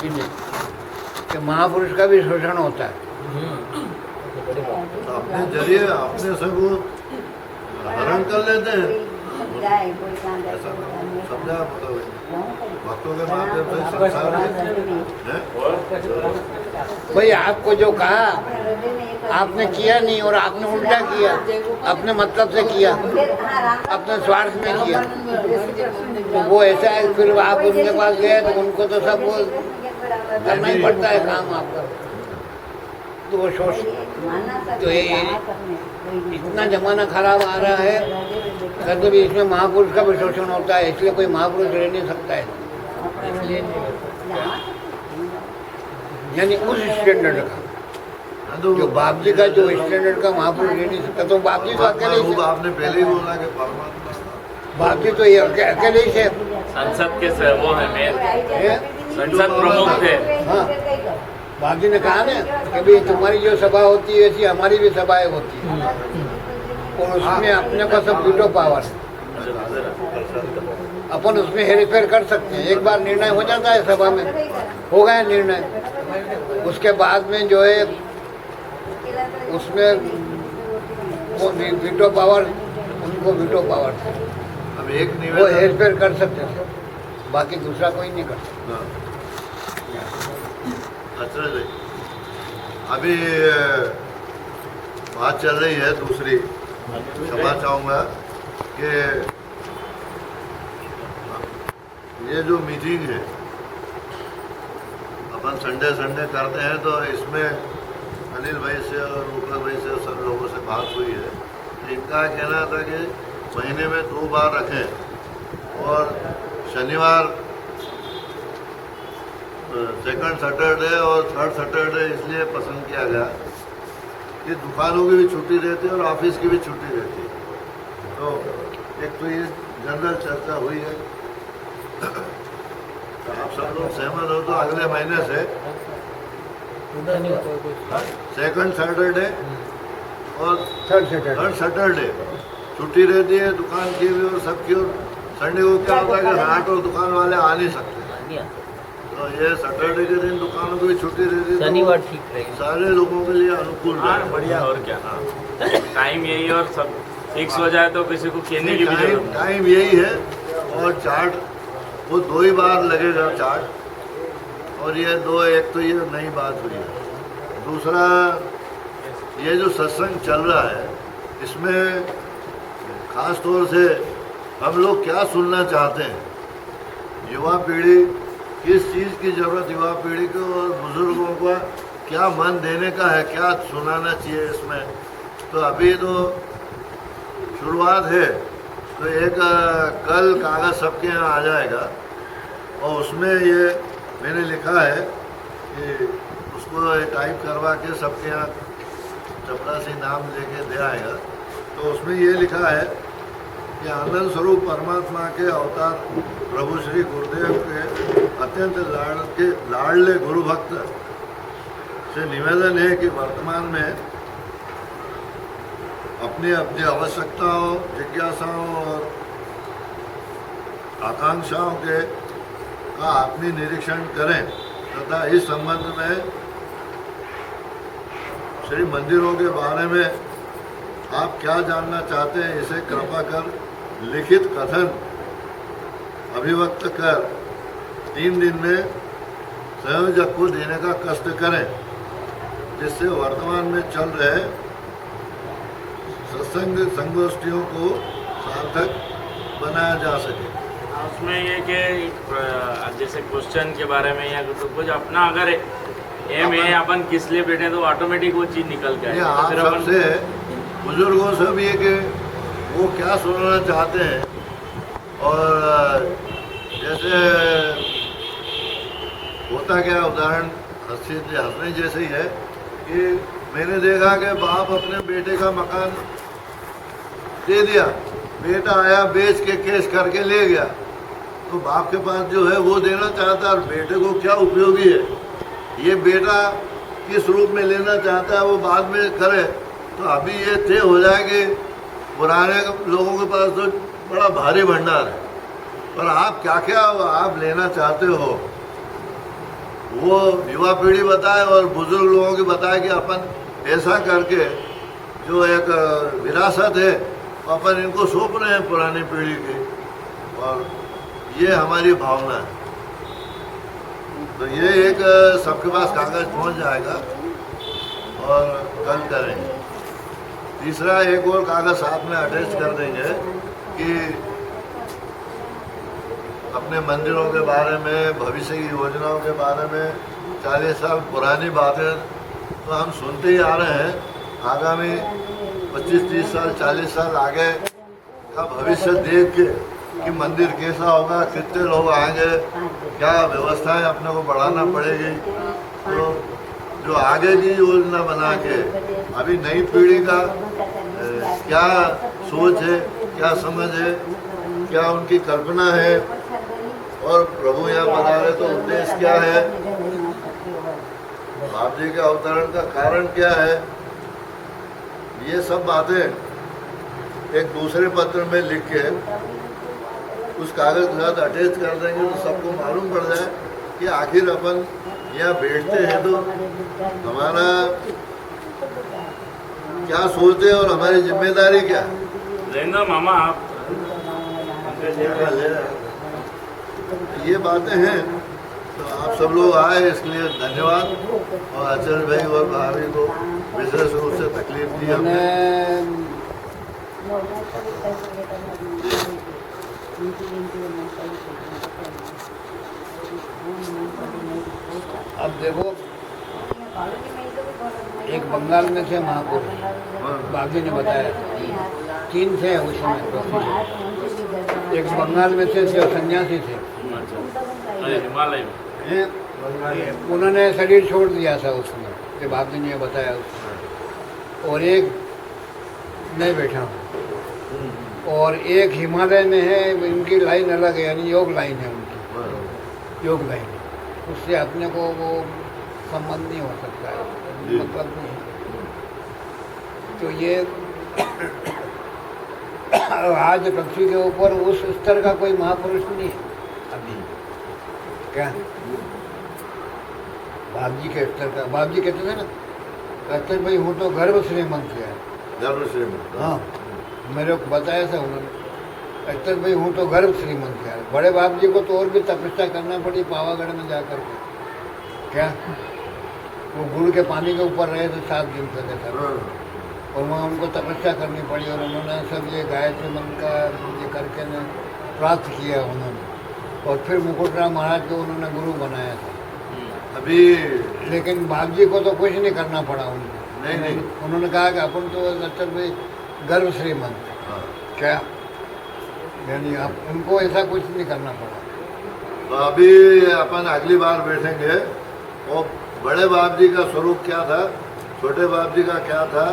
कि महापुरुष का भी शोषण होता है। अपने जरिए अपने से वो हरण कर लेते हैं। ऐसा समझा मतलब भक्तों के माध्यम से संसार है? भाई आपको जो कहा आपने किया नहीं और आपने उल्टा किया, अपने मतलब से किया, अपने स्वार्थ में किया। तो वो ऐसा है फिर आप उनके पास गए तो उनको तो सब वो करना ही पड़ता है काम आपका। तो वो सोच तो ये इतना जमाना खराब आ रहा है कहते भी इसमें महापुरुष का भी शोषण होता है, इसलिए कोई महापुरुष रह नहीं सकता है। यानी उस स्टैंडर्ड का जो बाप जी का जो स्टैंडर्ड का महापुरुष रह नहीं सकता। तो बाप जी तो अकेले ही, आपने पहले ही बोला कि परमात्मा बाप जी तो ये अकेले ही थे। संसद के वो है मेन, संसद प्रमुख थे। हाँ, बाप जी ने कहा ना कि भाई तुम्हारी जो सभा होती है वैसी हमारी भी सभाएं होती है और उसमें अपने को सब वीटो पावर है, अपन उसमें हेरफेर कर सकते हैं। एक बार निर्णय हो जाता है सभा में, हो गया निर्णय, उसके बाद में जो है उसमें वो वीटो पावर, उनको वीटो पावर था। अब एक वो निवेदन हेरफेर कर सकते थे, बाकी दूसरा कोई नहीं कर सकता। अच्छा जी, अभी बात चल रही है दूसरी। क्षमा चाहूँगा कि ये जो मीटिंग है अपन संडे करते हैं तो इसमें अनिल भाई से और रूपल भाई से सब लोगों से बात हुई है। इनका कहना था कि महीने में 2 बार रखें और शनिवार सेकंड सैटरडे और थर्ड सैटरडे इसलिए पसंद किया गया कि दुकानों की भी छुट्टी रहती है और ऑफिस की भी छुट्टी रहती है। तो एक तो ये जनरल चर्चा हुई है। तो आप सब लोग सहमत हो तो अगले महीने से सेकंड सैटरडे और थर्ड थर्ड सैटरडे छुट्टी रहती है दुकान की भी और सबकी। और संडे को क्या होता है कि हाट और दुकान वाले आ नहीं सकते, तो ये सैटरडे के दिन दुकानों की भी छुट्टी रहती है। शनिवार ठीक रहेगा, सारे लोगों के लिए अनुकूल रहेगा। बढ़िया। और क्या, टाइम यही और सब फिक्स हो जाए तो किसी को कहने की भी जरूरत नहीं। टाइम यही है और चार्ट वो 2 ही बार लगेगा चार्ट। और ये एक तो ये नई बात हुई है। दूसरा ये जो सत्संग चल रहा है इसमें खास तौर से हम लोग क्या सुनना चाहते हैं, युवा पीढ़ी किस चीज़ की ज़रूरत युवा पीढ़ी को और बुजुर्गों का क्या मन देने का है, क्या सुनाना चाहिए इसमें। तो अभी तो शुरुआत है, तो एक कल कागज़ सबके यहाँ आ जाएगा और उसमें ये मैंने लिखा है कि उसको टाइप करवा के सबके यहाँ चपरासी नाम लेके दे आएगा। तो उसमें ये लिखा है कि आनंद स्वरूप परमात्मा के अवतार प्रभु श्री गुरुदेव के अत्यंत लाडले गुरु भक्त से निवेदन है कि वर्तमान में अपनी अपनी आवश्यकताओं, जिज्ञासाओं और आकांक्षाओं के का अपनी निरीक्षण करें तथा इस संबंध में श्री मंदिरों के बारे में आप क्या जानना चाहते हैं इसे कृपा कर लिखित कथन अभिव्यक्त कर 3 दिन में संयोजक को देने का कष्ट करें, जिससे वर्तमान में चल रहे सत्संग संगोष्ठियों को सार्थक बनाया जा सके। उसमें ये कि जैसे क्वेश्चन के बारे में या तो कुछ अपना अगर एम है अपन किस लिए बैठे तो ऑटोमेटिक वो चीज़ निकल के आप सबसे बुजुर्गों से भी है कि वो क्या सुनना चाहते हैं। और जैसे होता क्या उदाहरण हंसने जैसे ही है कि मैंने देखा कि बाप अपने बेटे का मकान दे दिया, बेटा आया बेच के केस करके ले गया, तो बाप के पास जो है वो देना चाहता है और बेटे को क्या उपयोगी है ये बेटा किस रूप में लेना चाहता है वो बाद में करे। तो अभी ये तय हो जाए कि पुराने लोगों के पास तो बड़ा भारी भंडार है, पर आप क्या क्या आप लेना चाहते हो वो युवा पीढ़ी बताए और बुजुर्ग लोगों की बताए कि अपन ऐसा करके जो एक विरासत है अपन इनको सौंप रहे हैं पुरानी पीढ़ी की, और ये हमारी भावना है। तो ये एक सबके पास कागज पहुंच जाएगा और कल करेंगे। तीसरा एक और कागज साथ में अटैच कर देंगे कि अपने मंदिरों के बारे में, भविष्य की योजनाओं के बारे में 40 साल पुरानी बातें तो हम सुनते ही आ रहे हैं। आगामी 25-30 साल 40 साल आगे का भविष्य देख के कि मंदिर कैसा होगा, कितने लोग आएंगे, क्या व्यवस्थाएं अपने को बढ़ाना पड़ेगी, तो जो आगे की योजना बना के अभी नई पीढ़ी का क्या सोच है, क्या समझ है, क्या उनकी कल्पना है, और प्रभु यहाँ बना रहे तो उद्देश्य क्या है, बाप जी के अवतरण का कारण क्या है, ये सब बातें एक दूसरे पत्र में लिख के उस कागज के साथ अटैच कर देंगे तो सबको मालूम पड़ जाए कि आखिर अपन यहाँ बैठते हैं तो हमारा क्या सोचते हैं और हमारी जिम्मेदारी क्या है। मामा आप ये बातें हैं। तो आप सब लोग आए इसलिए धन्यवाद, और आचार्य भाई और भाभी को विशेष रूप से तकलीफ दी हमने। अब देखो, एक बंगाल में थे महापुरुष, बाबू ने बताया 3 थे उस समय। एक बंगाल में थे जो सन्यासी थे, हिमालय हैं, उन्होंने शरीर छोड़ दिया था उसमें, जो बाबू ने बताया उसमें। और एक मैं बैठा हूँ, और एक हिमालय में है, इनकी लाइन अलग है, यानी योग लाइन है उनकी, योग लाइन। उससे अपने को वो संबंध नहीं हो सकता है, मतलब नहीं। तो ये आज पृथ्वी के ऊपर उस स्तर का कोई महापुरुष नहीं है अभी। क्या बाप जी के स्तर का, बाप जी कहते थे ना, कहते भाई हूँ तो गर्भ श्रीमंत है, गर्भ श्रीमंत। हाँ, मेरे को बताया था उन्होंने, अख्तर भाई हूँ तो गर्भ श्रीमंत है। बड़े बाप जी को तो और भी तपस्या करना पड़ी पावागढ़ में जाकर के। क्या वो गुड़ के पानी के ऊपर रहे थे 7 दिन तक ऐसा, और वहाँ उनको तपस्या करनी पड़ी, और उन्होंने सब ये गायत्री मंत्र का ये करके ने प्राप्त किया उन्होंने, और फिर मुकुटराम महाराज को उन्होंने गुरु बनाया था अभी। लेकिन बाप जी को तो कुछ नहीं करना पड़ा उनको। नहीं। उन्होंने कहा कि अपन तो अख्तर भाई गर्भ श्रीमंत। क्या यानी आप उनको ऐसा कुछ नहीं करना पड़ा। तो अभी अपन अगली बार बैठेंगे, और बड़े बाप जी का स्वरूप क्या था, छोटे बाप जी का क्या था,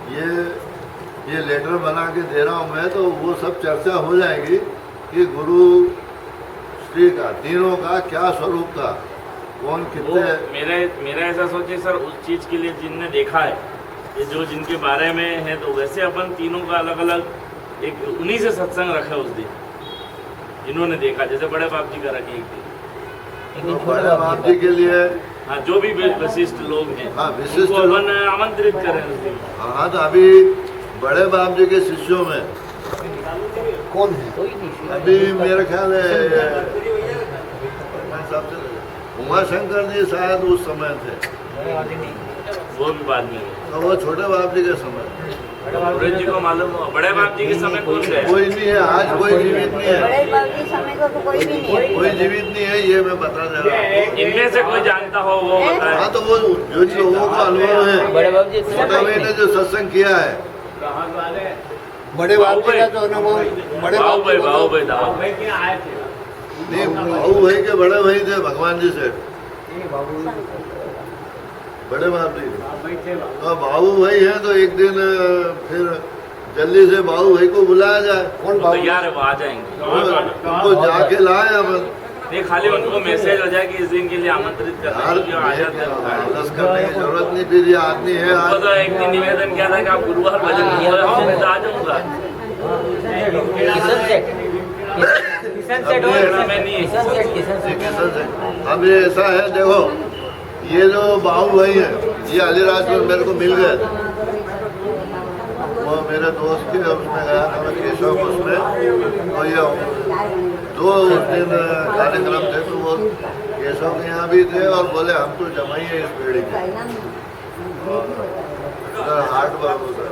ये लेटर बना के दे रहा हूँ मैं, तो वो सब चर्चा हो जाएगी कि गुरु श्री का तीनों का क्या स्वरूप था, कौन कितने। मेरा ऐसा सोचे सर, उस चीज के लिए जिनने देखा है, ये जो जिनके बारे में है, तो वैसे अपन तीनों का अलग अलग एक उन्हीं से सत्संग रखा उस दिन, इन्होंने देखा, जैसे बड़े बाप जी का रखे एक दिन। तो बड़े बाप जी के लिए हाँ, जो भी विशिष्ट लोग हैं, हाँ, विशिष्ट उनको अपन आमंत्रित करें उस दिन। हाँ, तो अभी बड़े बाप जी के शिष्यों में कौन है? अभी मेरा ख्याल है उमाशंकर जी शायद उस समय थे, वो भी बाद में, तो वो छोटे बाप जी के समय। सूरज जी को मालूम हो, बड़े बाप जी के समय कौन है? कोई नहीं है आज, कोई जीवित नहीं है, बड़े बाप जी समय का तो कोई भी नहीं है। कोई जीवित नहीं है, ये मैं बता दे रहा हूँ। इनमें से कोई जानता हो वो बताए। हाँ, तो वो जो लोगों का अनुभव है, बड़े बाप जी छोटा भाई ने जो सत्संग किया है, बड़े बाप जी का तो अनुभव, बड़े बाप जी को तो- बाबू भाई नहीं, भाऊ भाई के बड़े भाई थे भगवान जी से, बड़े बाप जी। तो बाबू भाई है, तो एक दिन फिर जल्दी से बाबू भाई को बुलाया जाए। कौन बाबू? तैयार है, वो आ जाएंगे। उनको जाके लाए अपन। नहीं, खाली उनको मैसेज हो जाए कि इस दिन के लिए आमंत्रित कर यार आ जाते हैं। आलस करने की जरूरत नहीं, फिर ये आदमी है उनको आज। तो एक दिन निवेदन किया था कि आप गुरुवार भजन किया, मैं तो आ जाऊंगा। में नहीं है। किशन से अब ये ऐसा है, देखो ये जो बाबू भाई है ये अलीराज में मेरे को मिल गए, वो मेरे दोस्त के उसमें गया था मैं केशव उसमें, तो ये दो उस दिन कार्यक्रम थे तो वो केशव के यहाँ भी थे और बोले हम तो जमाई है इस पीढ़ी के, और हार्ट वर्क होता है।